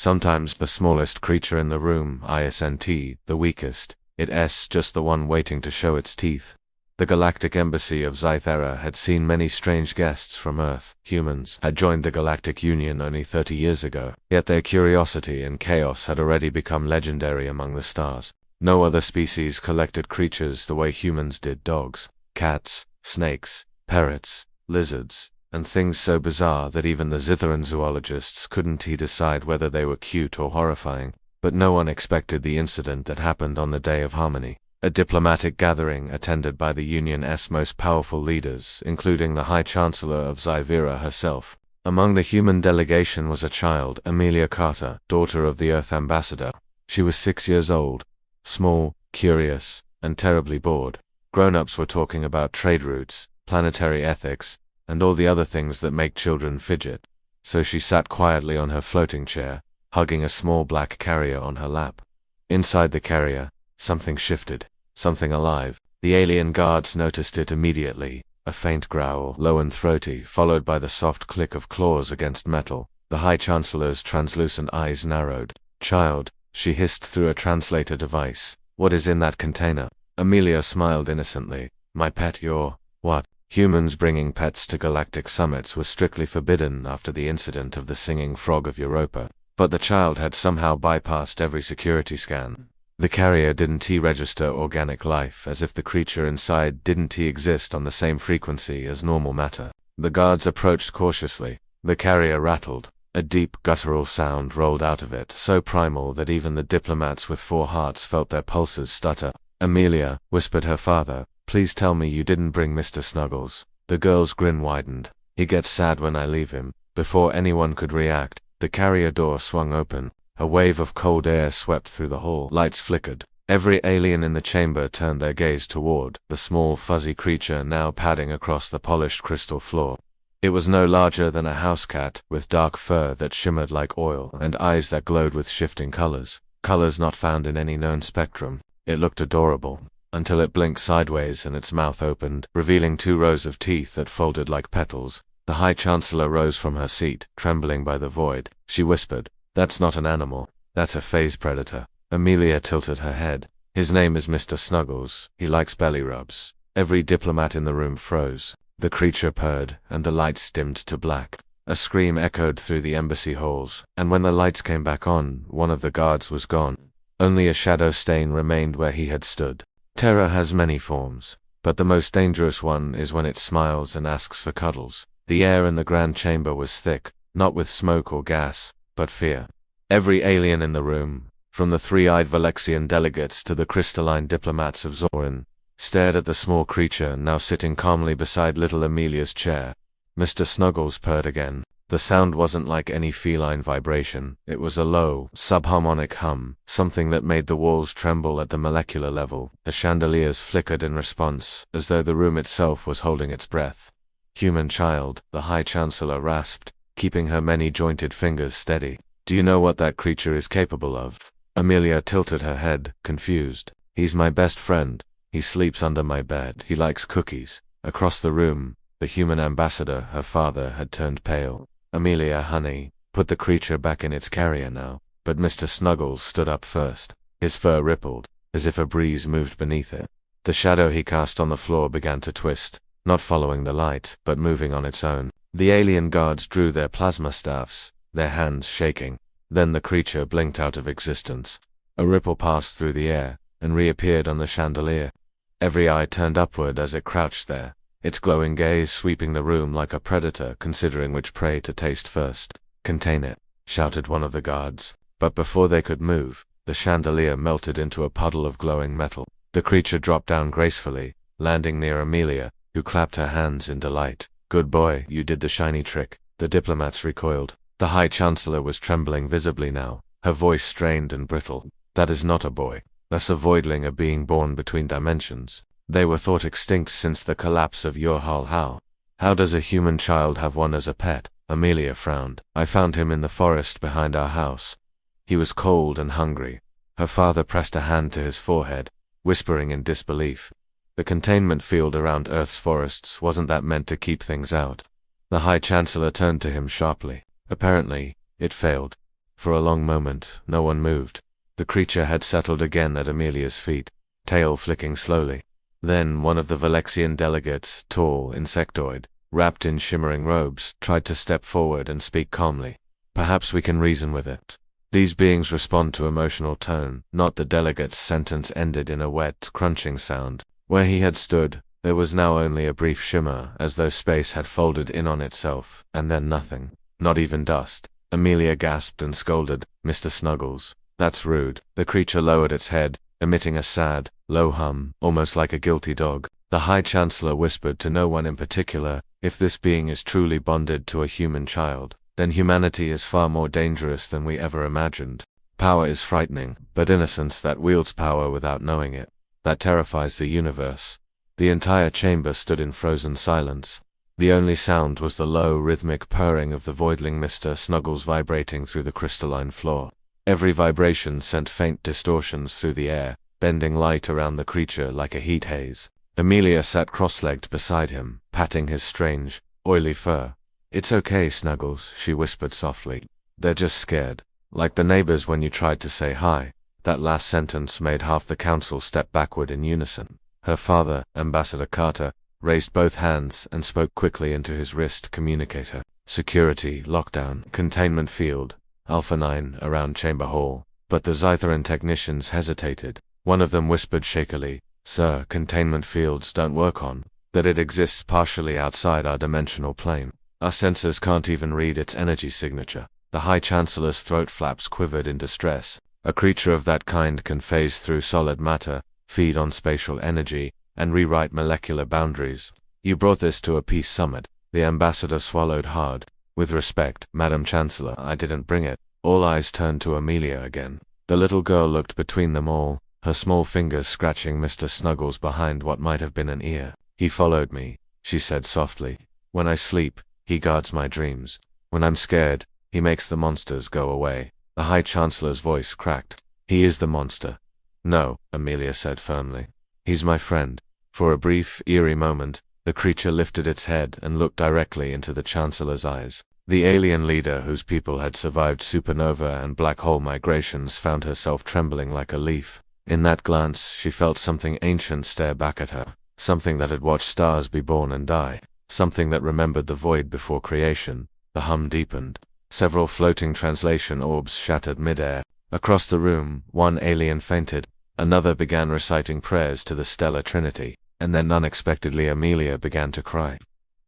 Sometimes the smallest creature in the room, isn't the weakest, it's just the one waiting to show its teeth. The Galactic Embassy of Zythera had seen many strange guests from Earth. Humans had joined the Galactic Union only 30 years ago, yet their curiosity and chaos had already become legendary among the stars. No other species collected creatures the way humans did: dogs, cats, snakes, parrots, lizards, and things so bizarre that even the Zytheran zoologists couldn't decide whether they were cute or horrifying. But no one expected the incident that happened on the Day of Harmony. A diplomatic gathering attended by the Union's most powerful leaders, including the High Chancellor of Zythera herself. Among the human delegation was a child, Amelia Carter, daughter of the Earth Ambassador. She was 6 years old, small, curious, and terribly bored. Grown-ups were talking about trade routes, planetary ethics, and all the other things that make children fidget. So she sat quietly on her floating chair, hugging a small black carrier on her lap. Inside the carrier, something shifted. Something alive. The alien guards noticed it immediately. A faint growl, low and throaty, followed by the soft click of claws against metal. The High Chancellor's translucent eyes narrowed. "Child," she hissed through a translator device. "What is in that container?" Amelia smiled innocently. "My pet, you're..." "What?" Humans bringing pets to galactic summits was strictly forbidden after the incident of the singing frog of Europa. But the child had somehow bypassed every security scan. The carrier didn't register organic life, as if the creature inside didn't exist on the same frequency as normal matter. The guards approached cautiously. The carrier rattled. A deep, guttural sound rolled out of it, so primal that even the diplomats with 4 hearts felt their pulses stutter. "Amelia," whispered her father, "please tell me you didn't bring Mr. Snuggles." The girl's grin widened. "He gets sad when I leave him." Before anyone could react, the carrier door swung open. A wave of cold air swept through the hall. Lights flickered. Every alien in the chamber turned their gaze toward the small, fuzzy creature now padding across the polished crystal floor. It was no larger than a house cat, with dark fur that shimmered like oil and eyes that glowed with shifting colors. Colors not found in any known spectrum. It looked adorable, until it blinked sideways and its mouth opened, revealing 2 rows of teeth that folded like petals. The High Chancellor rose from her seat, trembling by the void. She whispered, "That's not an animal. That's a phase predator." Amelia tilted her head. "His name is Mr. Snuggles. He likes belly rubs." Every diplomat in the room froze. The creature purred, and the lights dimmed to black. A scream echoed through the embassy halls, and when the lights came back on, one of the guards was gone. Only a shadow stain remained where he had stood. Terror has many forms, but the most dangerous one is when it smiles and asks for cuddles. The air in the grand chamber was thick, not with smoke or gas, but fear. Every alien in the room, from the 3-eyed Valexian delegates to the crystalline diplomats of Zorin, stared at the small creature now sitting calmly beside little Amelia's chair. Mr. Snuggles purred again. The sound wasn't like any feline vibration. It was a low, subharmonic hum, something that made the walls tremble at the molecular level. The chandeliers flickered in response, as though the room itself was holding its breath. "Human child," the High Chancellor rasped, keeping her many-jointed fingers steady. "Do you know what that creature is capable of?" Amelia tilted her head, confused. "He's my best friend. He sleeps under my bed. He likes cookies." Across the room, the human ambassador, her father, had turned pale. "Amelia, honey, put the creature back in its carrier now." But Mr. Snuggles stood up first. His fur rippled, as if a breeze moved beneath it. The shadow he cast on the floor began to twist, not following the light, but moving on its own. The alien guards drew their plasma staffs, their hands shaking. Then the creature blinked out of existence. A ripple passed through the air, and reappeared on the chandelier. Every eye turned upward as it crouched there, its glowing gaze sweeping the room like a predator considering which prey to taste first. "Contain it," shouted one of the guards. But before they could move, the chandelier melted into a puddle of glowing metal. The creature dropped down gracefully, landing near Amelia, who clapped her hands in delight. "Good boy, you did the shiny trick." The diplomats recoiled. The High Chancellor was trembling visibly now, her voice strained and brittle. "That is not a boy. That's a voidling, a being born between dimensions. They were thought extinct since the collapse of Yorhal How. How does a human child have one as a pet?" Amelia frowned. "I found him in the forest behind our house. He was cold and hungry." Her father pressed a hand to his forehead, whispering in disbelief. The containment field around Earth's forests wasn't that meant to keep things out? The High Chancellor turned to him sharply. Apparently, it failed. For a long moment, no one moved. The creature had settled again at Amelia's feet, tail flicking slowly. Then one of the Valexian delegates, tall, insectoid, wrapped in shimmering robes, tried to step forward and speak calmly. Perhaps we can reason with it. These beings respond to emotional tone, not the delegate's sentence ended in a wet, crunching sound. Where he had stood, there was now only a brief shimmer, as though space had folded in on itself, and then nothing. Not even dust. Amelia gasped and scolded, "Mr. Snuggles, that's rude." The creature lowered its head, emitting a sad, low hum, almost like a guilty dog. The High Chancellor whispered to no one in particular, "If this being is truly bonded to a human child, then humanity is far more dangerous than we ever imagined. Power is frightening, but innocence that wields power without knowing it, that terrifies the universe." The entire chamber stood in frozen silence. The only sound was the low, rhythmic purring of the voidling Mr. Snuggles vibrating through the crystalline floor. Every vibration sent faint distortions through the air, bending light around the creature like a heat haze. Amelia sat cross-legged beside him, patting his strange, oily fur. "It's okay, Snuggles," she whispered softly. "They're just scared. Like the neighbors when you tried to say hi." That last sentence made half the council step backward in unison. Her father, Ambassador Carter, raised both hands and spoke quickly into his wrist communicator. "Security, lockdown, containment field, Alpha 9 around Chamber Hall." But the Zytheran technicians hesitated. One of them whispered shakily, "Sir, containment fields don't work on that. It exists partially outside our dimensional plane. Our sensors can't even read its energy signature." The High Chancellor's throat flaps quivered in distress. "A creature of that kind can phase through solid matter, feed on spatial energy, and rewrite molecular boundaries. You brought this to a peace summit." The ambassador swallowed hard. "With respect, Madam Chancellor, I didn't bring it." All eyes turned to Amelia again. The little girl looked between them all, her small fingers scratching Mr. Snuggles behind what might have been an ear. "He followed me," she said softly. "When I sleep, he guards my dreams. When I'm scared, he makes the monsters go away." The High Chancellor's voice cracked. "He is the monster." "No," Amelia said firmly. "He's my friend." For a brief, eerie moment, the creature lifted its head and looked directly into the Chancellor's eyes. The alien leader whose people had survived supernova and black hole migrations found herself trembling like a leaf. In that glance, she felt something ancient stare back at her, something that had watched stars be born and die, something that remembered the void before creation. The hum deepened. Several floating translation orbs shattered midair. Across the room, one alien fainted, another began reciting prayers to the Stellar Trinity, and then unexpectedly Amelia began to cry.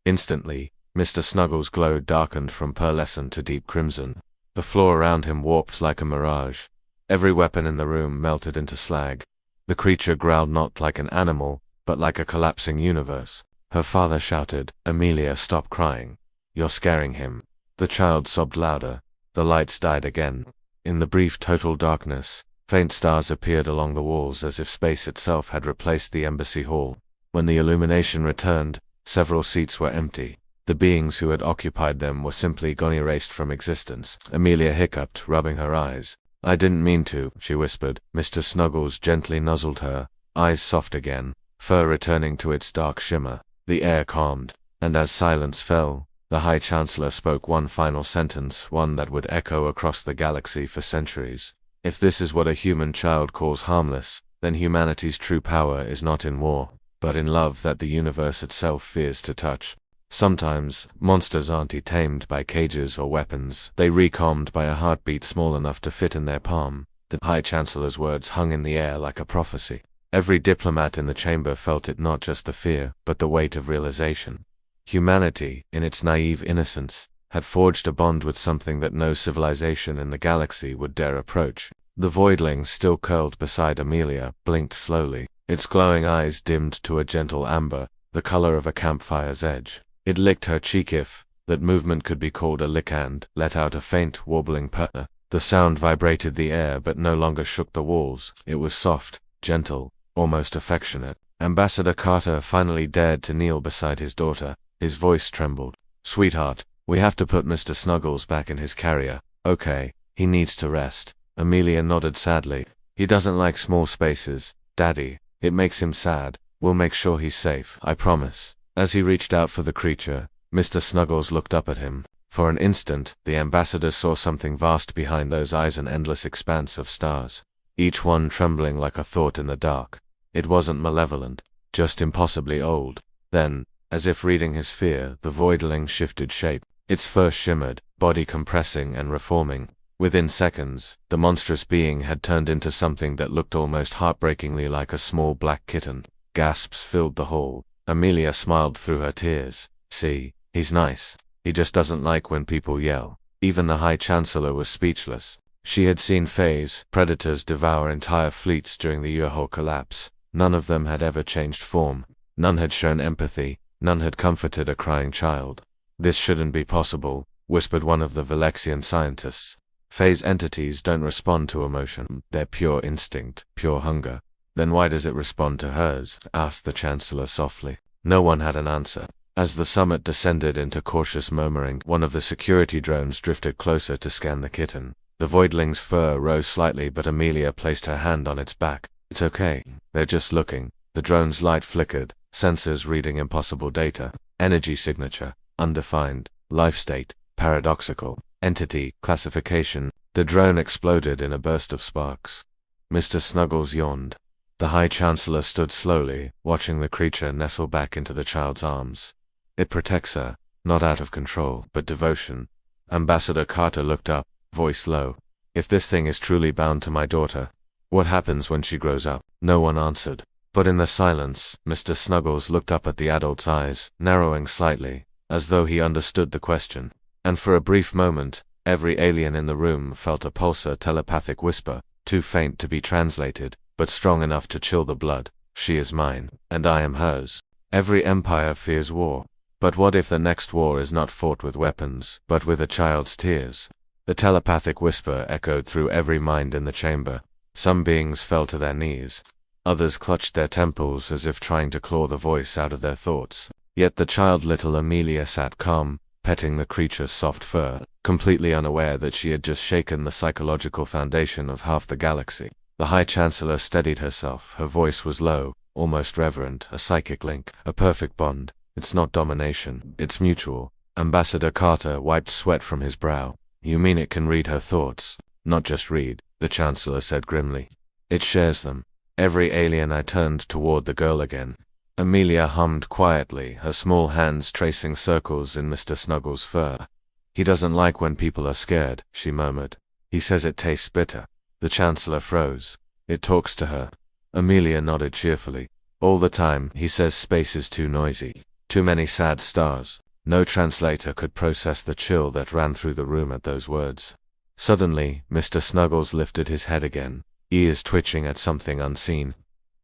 Instantly, Mr. Snuggles' glow darkened from pearlescent to deep crimson. The floor around him warped like a mirage. Every weapon in the room melted into slag. The creature growled not like an animal, but like a collapsing universe. Her father shouted, "Amelia, stop crying. You're scaring him." The child sobbed louder. The lights died again. In the brief total darkness, faint stars appeared along the walls as if space itself had replaced the embassy hall. When the illumination returned, several seats were empty. The beings who had occupied them were simply gone, erased from existence. Amelia hiccuped, rubbing her eyes. "I didn't mean to," she whispered. Mr. Snuggles gently nuzzled her, eyes soft again, fur returning to its dark shimmer. The air calmed, and as silence fell, the High Chancellor spoke one final sentence, one that would echo across the galaxy for centuries. "If this is what a human child calls harmless, then humanity's true power is not in war, but in love that the universe itself fears to touch." Sometimes, monsters aren't tamed by cages or weapons, they recalmed by a heartbeat small enough to fit in their palm. The High Chancellor's words hung in the air like a prophecy. Every diplomat in the chamber felt it, not just the fear, but the weight of realization. Humanity, in its naive innocence, had forged a bond with something that no civilization in the galaxy would dare approach. The voidling, still curled beside Amelia, blinked slowly. Its glowing eyes dimmed to a gentle amber, the color of a campfire's edge. It licked her cheek, if that movement could be called a lick, and let out a faint, warbling purr. The sound vibrated the air but no longer shook the walls. It was soft, gentle, almost affectionate. Ambassador Carter finally dared to kneel beside his daughter. His voice trembled. "Sweetheart, we have to put Mr. Snuggles back in his carrier." "Okay, he needs to rest." Amelia nodded sadly. "He doesn't like small spaces, Daddy. It makes him sad. We'll make sure he's safe, I promise." As he reached out for the creature, Mr. Snuggles looked up at him. For an instant, the ambassador saw something vast behind those eyes, an endless expanse of stars, each one trembling like a thought in the dark. It wasn't malevolent, just impossibly old. Then, as if reading his fear, the voidling shifted shape. Its fur shimmered, body compressing and reforming. Within seconds, the monstrous being had turned into something that looked almost heartbreakingly like a small black kitten. Gasps filled the hall. Amelia smiled through her tears. See, he's nice. He just doesn't like when people yell. Even the High Chancellor was speechless. She had seen Fays, predators, devour entire fleets during the Urhol collapse. None of them had ever changed form. None had shown empathy. None had comforted a crying child. This shouldn't be possible, whispered one of the Valexian scientists. Fays entities don't respond to emotion. They're pure instinct, pure hunger. Then why does it respond to hers? Asked the Chancellor softly. No one had an answer. As the summit descended into cautious murmuring, one of the security drones drifted closer to scan the kitten. The voidling's fur rose slightly, but Amelia placed her hand on its back. It's okay. They're just looking. The drone's light flickered, sensors reading impossible data. Energy signature, undefined. Life state, paradoxical. Entity, classification. The drone exploded in a burst of sparks. Mr. Snuggles yawned. The High Chancellor stood slowly, watching the creature nestle back into the child's arms. It protects her, not out of control, but devotion. Ambassador Carter looked up, voice low. If this thing is truly bound to my daughter, what happens when she grows up? No one answered. But in the silence, Mr. Snuggles looked up at the adult's eyes, narrowing slightly, as though he understood the question. And for a brief moment, every alien in the room felt a pulsar telepathic whisper, too faint to be translated, but strong enough to chill the blood. She is mine, and I am hers. Every empire fears war. But what if the next war is not fought with weapons, but with a child's tears? The telepathic whisper echoed through every mind in the chamber. Some beings fell to their knees. Others clutched their temples as if trying to claw the voice out of their thoughts. Yet the child little Amelia sat calm, petting the creature's soft fur, completely unaware that she had just shaken the psychological foundation of half the galaxy. The High Chancellor steadied herself. Her voice was low, almost reverent, a psychic link, a perfect bond. It's not domination, it's mutual. Ambassador Carter wiped sweat from his brow. You mean it can read her thoughts? Not just read, the Chancellor said grimly. It shares them. Every alien. I turned toward the girl again. Amelia hummed quietly, her small hands tracing circles in Mr. Snuggles' fur. He doesn't like when people are scared, she murmured. He says it tastes bitter. The Chancellor froze. It talks to her. Amelia nodded cheerfully. All the time, he says space is too noisy. Too many sad stars. No translator could process the chill that ran through the room at those words. Suddenly, Mr. Snuggles lifted his head again, ears twitching at something unseen.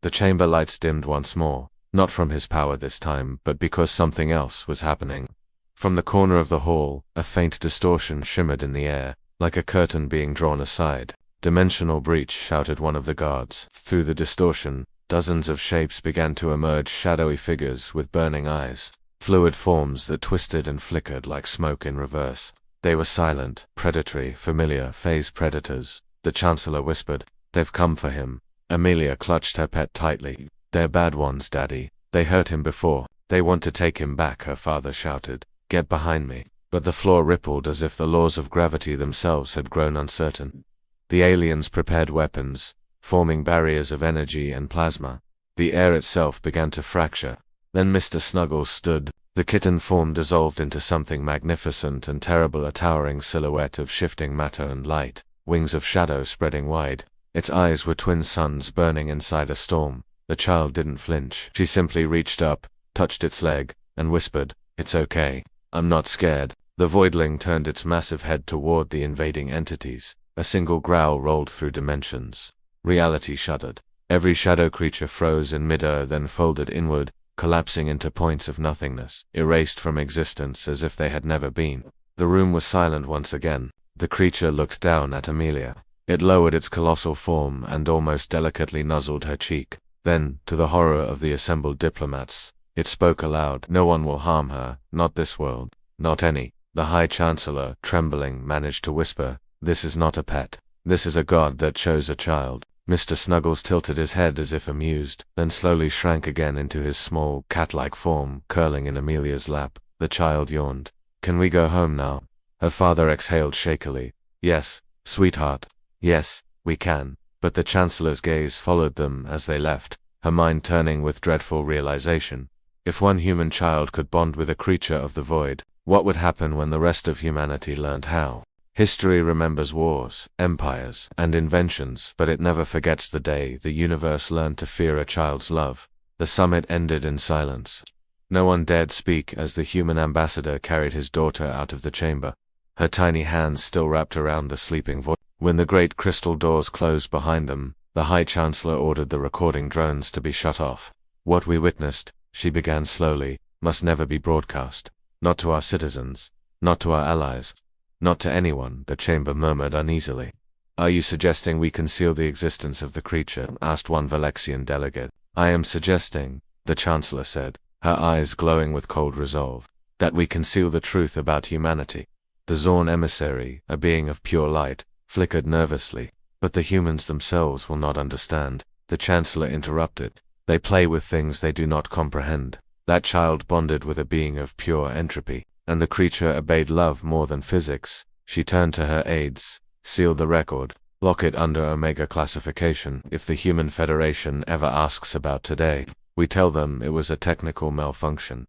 The chamber lights dimmed once more, not from his power this time, but because something else was happening. From the corner of the hall, a faint distortion shimmered in the air, like a curtain being drawn aside. Dimensional breach, shouted one of the guards. Through the distortion, dozens of shapes began to emerge, shadowy figures with burning eyes, fluid forms that twisted and flickered like smoke in reverse. They were silent, predatory, familiar, phase predators. The Chancellor whispered, "They've come for him." Amelia clutched her pet tightly. "They're bad ones, Daddy. They hurt him before. They want to take him back," her father shouted. "Get behind me." But the floor rippled as if the laws of gravity themselves had grown uncertain. The aliens prepared weapons, forming barriers of energy and plasma. The air itself began to fracture. Then Mr. Snuggles stood. The kitten form dissolved into something magnificent and terrible, a towering silhouette of shifting matter and light, wings of shadow spreading wide. Its eyes were twin suns burning inside a storm. The child didn't flinch. She simply reached up, touched its leg, and whispered, "It's okay. I'm not scared." The voidling turned its massive head toward the invading entities. A single growl rolled through dimensions. Reality shuddered. Every shadow creature froze in midair, then folded inward, collapsing into points of nothingness, erased from existence as if they had never been. The room was silent once again. The creature looked down at Amelia. It lowered its colossal form and almost delicately nuzzled her cheek. Then, to the horror of the assembled diplomats, it spoke aloud. "No one will harm her, not this world, not any." The High Chancellor, trembling, managed to whisper, "This is not a pet. This is a god that chose a child." Mr. Snuggles tilted his head as if amused, then slowly shrank again into his small, cat-like form, curling in Amelia's lap. The child yawned. "Can we go home now?" Her father exhaled shakily. Yes, sweetheart. Yes, we can. But the Chancellor's gaze followed them as they left, her mind turning with dreadful realization. If one human child could bond with a creature of the void, what would happen when the rest of humanity learned how? History remembers wars, empires, and inventions, but it never forgets the day the universe learned to fear a child's love. The summit ended in silence. No one dared speak as the human ambassador carried his daughter out of the chamber, her tiny hands still wrapped around the sleeping void. When the great crystal doors closed behind them, the High Chancellor ordered the recording drones to be shut off. What we witnessed, she began slowly, must never be broadcast. Not to our citizens, not to our allies, not to anyone, the chamber murmured uneasily. Are you suggesting we conceal the existence of the creature? Asked one Valexian delegate. I am suggesting, the Chancellor said, her eyes glowing with cold resolve, that we conceal the truth about humanity. The Zorn emissary, a being of pure light, flickered nervously. But the humans themselves will not understand, the Chancellor interrupted. They play with things they do not comprehend. That child bonded with a being of pure entropy, and the creature obeyed love more than physics. She turned to her aides. Seal the record. Lock it under Omega classification. If the Human Federation ever asks about today, we tell them it was a technical malfunction.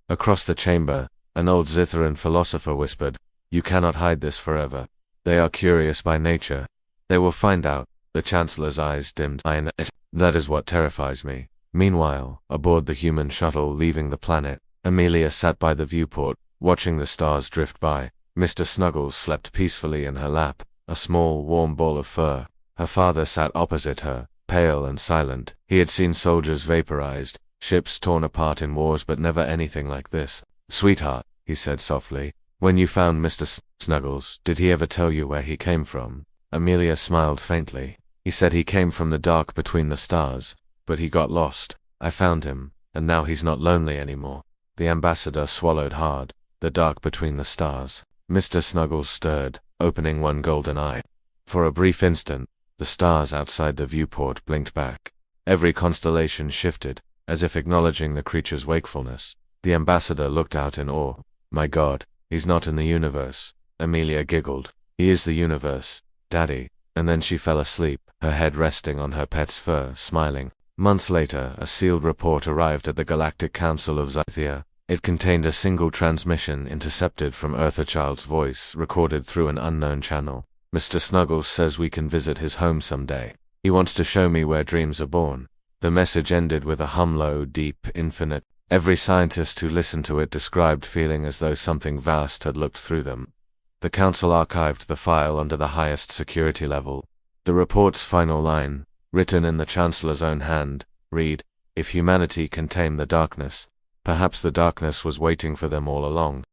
Across the chamber, an old Zitharan philosopher whispered, You cannot hide this forever. They are curious by nature. They will find out. The Chancellor's eyes dimmed. That is what terrifies me. Meanwhile, aboard the human shuttle leaving the planet, Amelia sat by the viewport, watching the stars drift by. Mr. Snuggles slept peacefully in her lap, a small, warm ball of fur. Her father sat opposite her, pale and silent. He had seen soldiers vaporized, ships torn apart in wars, but never anything like this. Sweetheart, he said softly, when you found Mr. Snuggles, did he ever tell you where he came from? Amelia smiled faintly. He said he came from the dark between the stars, but he got lost. I found him, and now he's not lonely anymore. The ambassador swallowed hard. The dark between the stars. Mr. Snuggles stirred, opening one golden eye. For a brief instant, the stars outside the viewport blinked back. Every constellation shifted, as if acknowledging the creature's wakefulness. The ambassador looked out in awe. My God, he's not in the universe. Amelia giggled. He is the universe, Daddy. And then she fell asleep, her head resting on her pet's fur, smiling. Months later, a sealed report arrived at the Galactic Council of Zythia. It contained a single transmission intercepted from Earth, a child's voice, recorded through an unknown channel. Mr. Snuggles says we can visit his home someday. He wants to show me where dreams are born. The message ended with a hum, low, deep, infinite. Every scientist who listened to it described feeling as though something vast had looked through them. The Council archived the file under the highest security level. The report's final line, written in the Chancellor's own hand, read, If humanity can tame the darkness, perhaps the darkness was waiting for them all along.